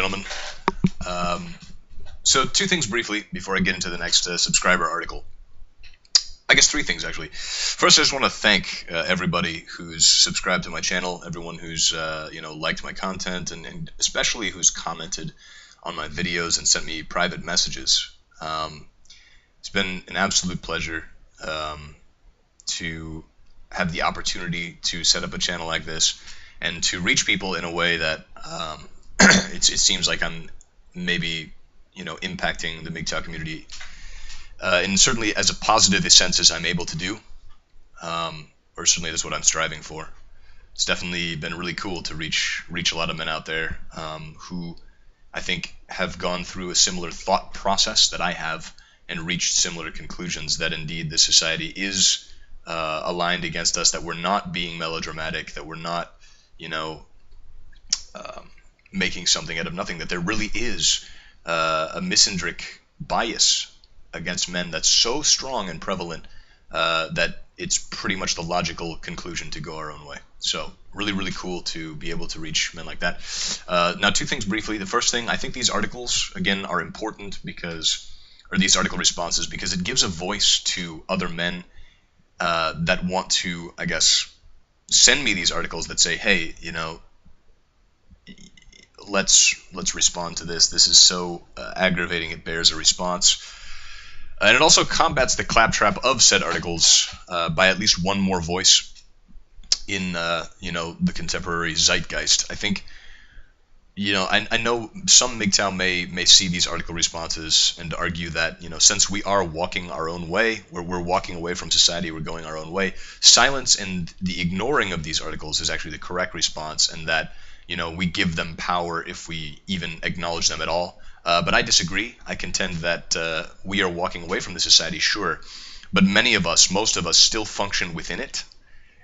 gentlemen. So two things briefly before I get into the next subscriber article. I guess three things, actually. First, I just want to thank everybody who's subscribed to my channel, everyone who's liked my content, and especially who's commented on my videos and sent me private messages. It's been an absolute pleasure to have the opportunity to set up a channel like this and to reach people in a way that it seems like I'm maybe impacting the MGTOW community and certainly as a positive sense as I'm able to do, or certainly that's what I'm striving for. It's definitely been really cool to reach a lot of men out there who I think have gone through a similar thought process that I have and reached similar conclusions that indeed the society is aligned against us, that we're not being melodramatic, that we're not making something out of nothing, that there really is a misandric bias against men that's so strong and prevalent that it's pretty much the logical conclusion to go our own way. So really, really cool to be able to reach men like that. Now, two things briefly. The first thing, I think these articles, again, are important or these article responses, because it gives a voice to other men that want to, I guess, send me these articles that say, hey, let's respond to this. This is so aggravating, it bears a response. And it also combats the claptrap of said articles by at least one more voice in the contemporary zeitgeist. I think I know some MGTOW may see these article responses and argue that since we are walking our own way, we're walking away from society, we're going our own way, silence and the ignoring of these articles is actually the correct response, and that we give them power if we even acknowledge them at all. But I disagree. I contend that we are walking away from the society, sure, but most of us still function within it.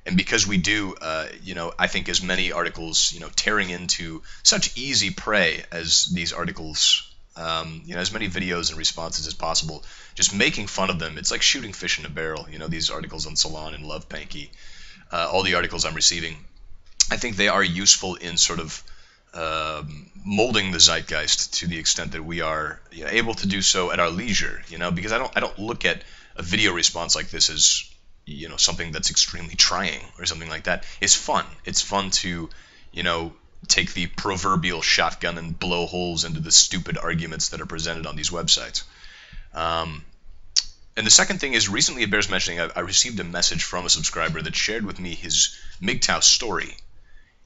And because we do, I think as many articles, tearing into such easy prey as these articles, as many videos and responses as possible, just making fun of them, it's like shooting fish in a barrel. These articles on Salon and Love Panky, all the articles I'm receiving, I think they are useful in sort of molding the zeitgeist to the extent that we are able to do so at our leisure. Because I don't look at a video response like this as something that's extremely trying or something like that. It's fun. It's fun to take the proverbial shotgun and blow holes into the stupid arguments that are presented on these websites. And the second thing is, recently it bears mentioning, I received a message from a subscriber that shared with me his MGTOW story.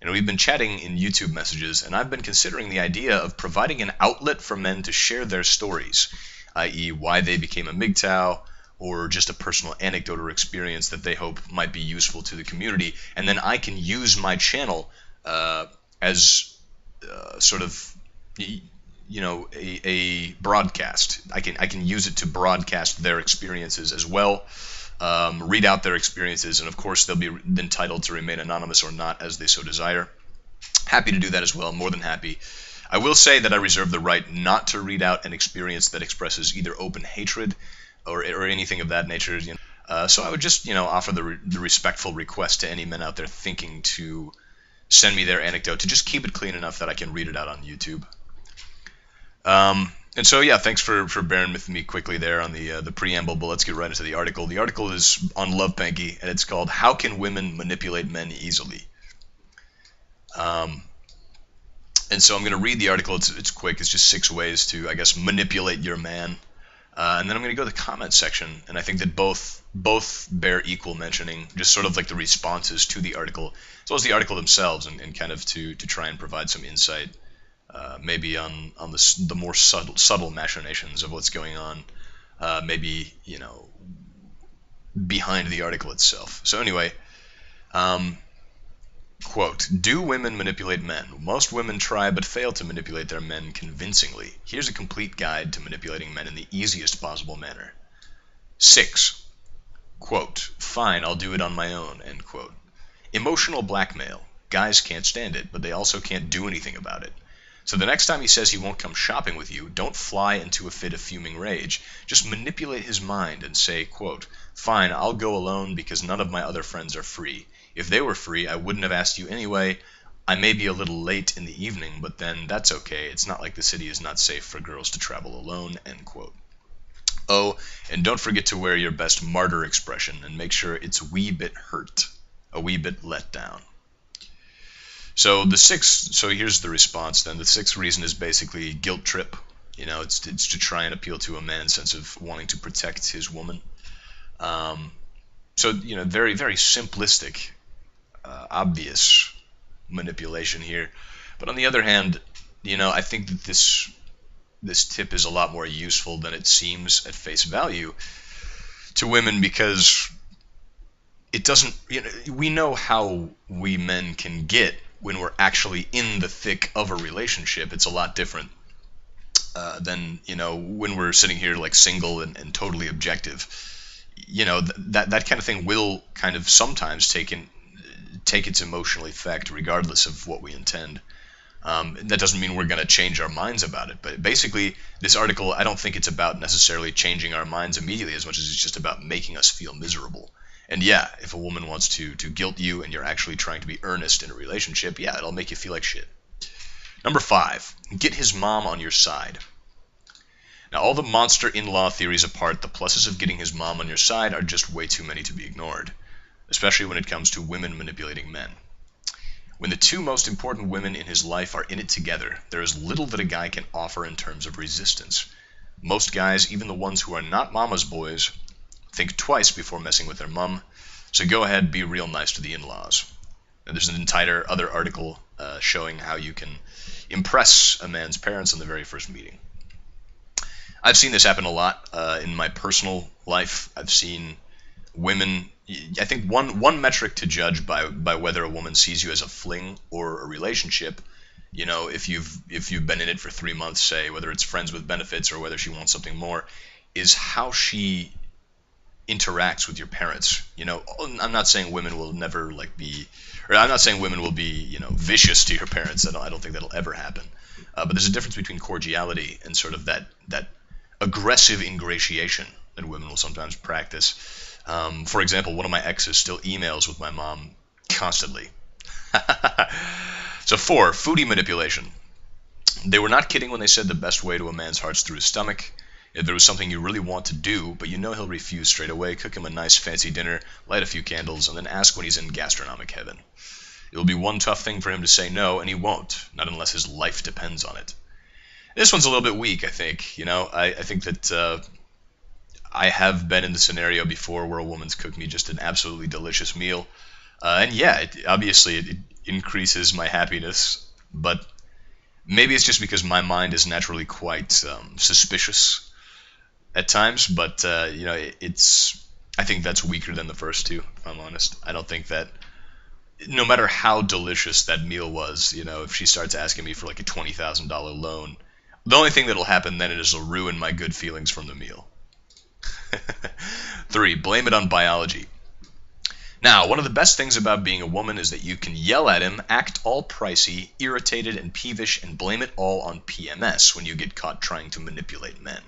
We've been chatting in YouTube messages, and I've been considering the idea of providing an outlet for men to share their stories, i.e. why they became a MGTOW, or just a personal anecdote or experience that they hope might be useful to the community, and then I can use my channel as sort of a broadcast. I can use it to broadcast their experiences as well, read out their experiences, and of course they'll be entitled to remain anonymous or not as they so desire. Happy to do that as well, more than happy. I will say that I reserve the right not to read out an experience that expresses either open hatred or anything of that nature. So I would just offer the respectful request to any men out there thinking to send me their anecdote to just keep it clean enough that I can read it out on YouTube. And so yeah, thanks for bearing with me quickly there on the preamble, but let's get right into the article. The article is on Love Panky, and it's called "How Can Women Manipulate Men Easily?" And so I'm going to read the article. It's quick. It's just 6 ways to, I guess, manipulate your man. And then I'm going to go to the comment section, and I think that both bear equal mentioning, just sort of like the responses to the article, as well as the article themselves, and kind of to try and provide some insight, maybe on the more subtle machinations of what's going on, maybe behind the article itself. So anyway, quote, "Do women manipulate men? Most women try but fail to manipulate their men convincingly. Here's a complete guide to manipulating men in the easiest possible manner." 6. Quote, "Fine, I'll do it on my own," end quote. Emotional blackmail. Guys can't stand it, but they also can't do anything about it. So the next time he says he won't come shopping with you, don't fly into a fit of fuming rage. Just manipulate his mind and say, quote, "Fine, I'll go alone because none of my other friends are free. If they were free, I wouldn't have asked you anyway. I may be a little late in the evening, but then that's okay. It's not like the city is not safe for girls to travel alone, end quote. Oh, and don't forget to wear your best martyr expression and make sure it's a wee bit hurt, a wee bit let down. So here's the response then. The sixth reason is basically guilt trip. It's to try and appeal to a man's sense of wanting to protect his woman. Very, very simplistic, obvious manipulation here. But on the other hand, I think that this tip is a lot more useful than it seems at face value to women, because it doesn't, we know how we men can get when we're actually in the thick of a relationship. It's a lot different than, when we're sitting here like single and totally objective. That kind of thing will kind of sometimes take its emotional effect regardless of what we intend. That doesn't mean we're going to change our minds about it. But basically, this article, I don't think it's about necessarily changing our minds immediately as much as it's just about making us feel miserable. And yeah, if a woman wants to guilt you and you're actually trying to be earnest in a relationship, yeah, it'll make you feel like shit. Number 5, get his mom on your side. Now, all the monster in-law theories apart, the pluses of getting his mom on your side are just way too many to be ignored, especially when it comes to women manipulating men. When the two most important women in his life are in it together, there is little that a guy can offer in terms of resistance. Most guys, even the ones who are not mama's boys, think twice before messing with their mom, so go ahead, be real nice to the in-laws. Now, there's an entire other article showing how you can impress a man's parents on the very first meeting. I've seen this happen a lot in my personal life. I've seen women, I think one metric to judge by whether a woman sees you as a fling or a relationship, if you've been in it for 3 months, say, whether it's friends with benefits or whether she wants something more, is how she interacts with your parents. I'm not saying women will never I'm not saying women will be, vicious to your parents. I don't think that'll ever happen. But there's a difference between cordiality and sort of that aggressive ingratiation that women will sometimes practice. For example, one of my exes still emails with my mom constantly. So 4, foodie manipulation. They were not kidding when they said the best way to a man's heart's through his stomach. If there was something you really want to do, but he'll refuse straight away, cook him a nice fancy dinner, light a few candles, and then ask when he's in gastronomic heaven. It will be one tough thing for him to say no, and he won't, not unless his life depends on it. This one's a little bit weak, I think. I think that I have been in the scenario before where a woman's cooked me just an absolutely delicious meal. And yeah, obviously it increases my happiness, but maybe it's just because my mind is naturally quite suspicious at times, but I think that's weaker than the first two, if I'm honest. I don't think that, no matter how delicious that meal was, if she starts asking me for like a $20,000 loan, the only thing that'll happen then is it'll ruin my good feelings from the meal. 3, blame it on biology. Now, one of the best things about being a woman is that you can yell at him, act all pricey, irritated and peevish, and blame it all on PMS when you get caught trying to manipulate men.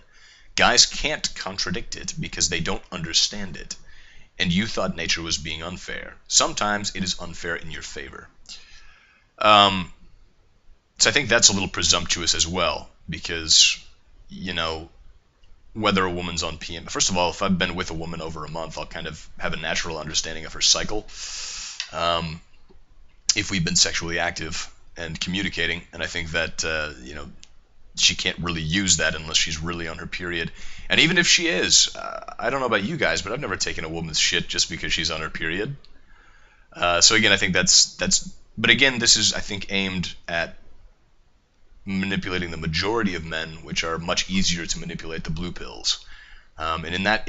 Guys can't contradict it because they don't understand it. And you thought nature was being unfair. Sometimes it is unfair in your favor. So I think that's a little presumptuous as well, because, whether a woman's on PM. First of all, if I've been with a woman over a month, I'll kind of have a natural understanding of her cycle. If we've been sexually active and communicating, and I think that, she can't really use that unless she's really on her period. And even if she is, I don't know about you guys, but I've never taken a woman's shit just because she's on her period. So again, I think but again, this is, I think, aimed at manipulating the majority of men, which are much easier to manipulate the blue pills. And in that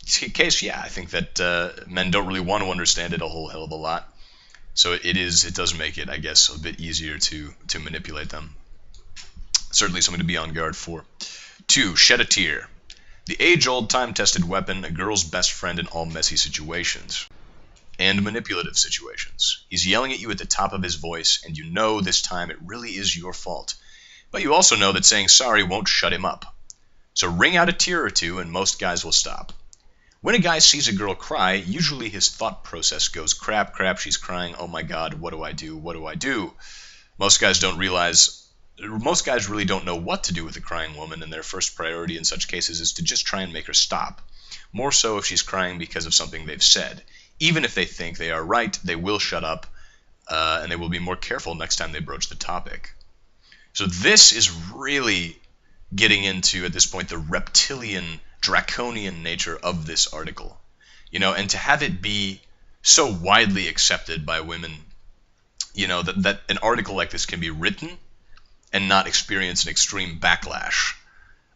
case, yeah, I think that men don't really want to understand it a whole hell of a lot. So it does make it, I guess, a bit easier to manipulate them. Certainly something to be on guard for. 2, shed a tear. The age-old, time-tested weapon, a girl's best friend in all messy situations and manipulative situations. He's yelling at you at the top of his voice, and this time it really is your fault. But you also know that saying sorry won't shut him up. So wring out a tear or two, and most guys will stop. When a guy sees a girl cry, usually his thought process goes, crap, crap, she's crying, oh my god, what do I do, what do I do? Most guys really don't know what to do with a crying woman, and their first priority in such cases is to just try and make her stop. More so if she's crying because of something they've said. Even if they think they are right, they will shut up, and they will be more careful next time they broach the topic. So this is really getting into, at this point, the reptilian, draconian nature of this article. And to have it be so widely accepted by women, that an article like this can be written and not experience an extreme backlash.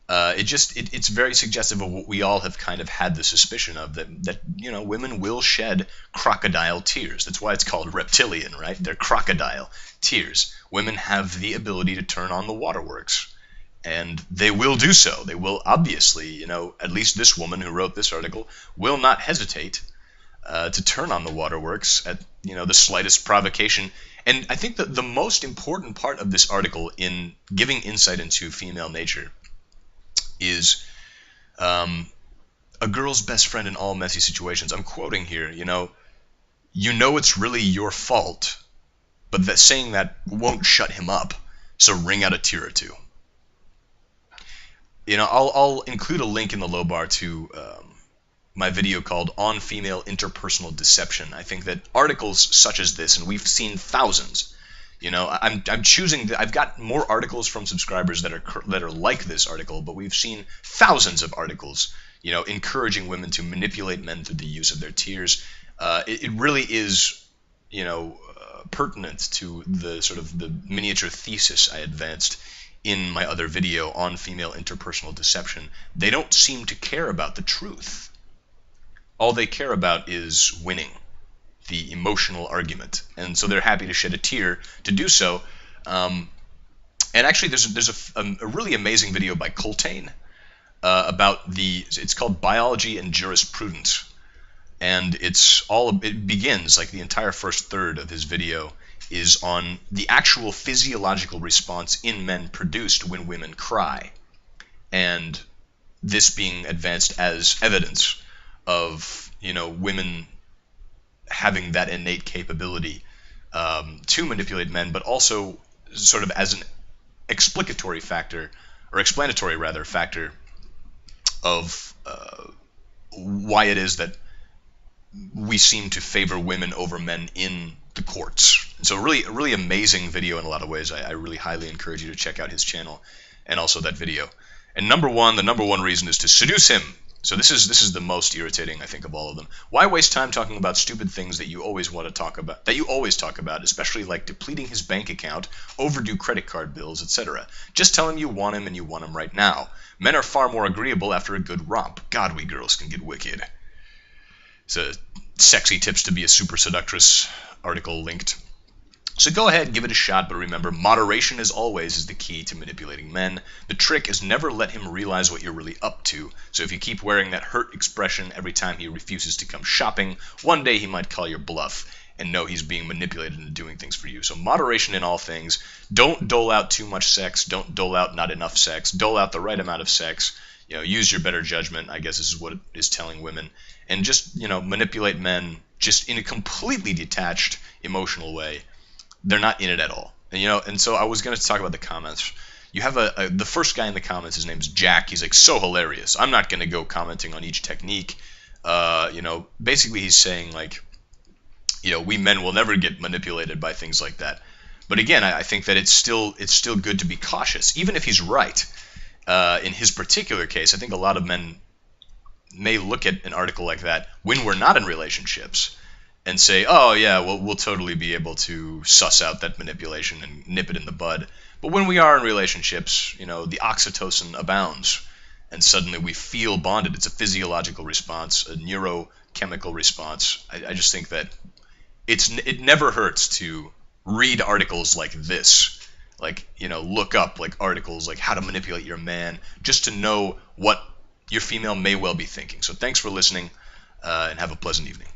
It's very suggestive of what we all have kind of had the suspicion of, that women will shed crocodile tears. That's why it's called reptilian, right? They're crocodile tears. Women have the ability to turn on the waterworks, and they will do so. They will obviously, at least this woman who wrote this article will not hesitate to turn on the waterworks at the slightest provocation. And I think that the most important part of this article in giving insight into female nature is a girl's best friend in all messy situations. I'm quoting here, it's really your fault, but that saying that won't shut him up, so wring out a tear or two. I'll include a link in the low bar to my video called On Female Interpersonal Deception. I think that articles such as this, and we've seen thousands, I'm choosing. I've got more articles from subscribers that are like this article, but we've seen thousands of articles, encouraging women to manipulate men through the use of their tears. It really is, pertinent to the sort of the miniature thesis I advanced in my other video on female interpersonal deception. They don't seem to care about the truth. All they care about is winning the emotional argument, and so they're happy to shed a tear to do so. And actually, there's a really amazing video by Coterie about it's called Biology and Jurisprudence, and it begins, like the entire first third of his video is on the actual physiological response in men produced when women cry, and this being advanced as evidence of women having that innate capability to manipulate men, but also sort of as an explanatory factor of why it is that we seem to favor women over men in the courts. And so a really amazing video in a lot of ways. I really highly encourage you to check out his channel and also that video. And the number one reason is to seduce him. So this is the most irritating, I think, of all of them. Why waste time talking about stupid things that you always want to talk about, especially like depleting his bank account, overdue credit card bills, etc. Just tell him you want him, and you want him right now. Men are far more agreeable after a good romp. God, we girls can get wicked. It's a sexy tips to be a super seductress article linked. So go ahead, give it a shot, but remember, moderation as always is the key to manipulating men. The trick is never let him realize what you're really up to. So if you keep wearing that hurt expression every time he refuses to come shopping, one day he might call your bluff and know he's being manipulated into doing things for you. So moderation in all things. Don't dole out too much sex. Don't dole out not enough sex. Dole out the right amount of sex. Use your better judgment, I guess this is what it is telling women. And just, manipulate men just in a completely detached, emotional way. They're not in it at all. And so I was going to talk about the comments. You have the first guy in the comments, his name's Jack. He's like, so hilarious. I'm not going to go commenting on each technique. Basically he's saying like, we men will never get manipulated by things like that. But again, I think that it's still good to be cautious, even if he's right. In his particular case, I think a lot of men may look at an article like that when we're not in relationships and say, oh yeah, well, we'll totally be able to suss out that manipulation and nip it in the bud. But when we are in relationships, the oxytocin abounds, and suddenly we feel bonded. It's a physiological response, a neurochemical response. I just think that it never hurts to read articles like this, like, look up like articles like how to manipulate your man, just to know what your female may well be thinking. So thanks for listening, and have a pleasant evening.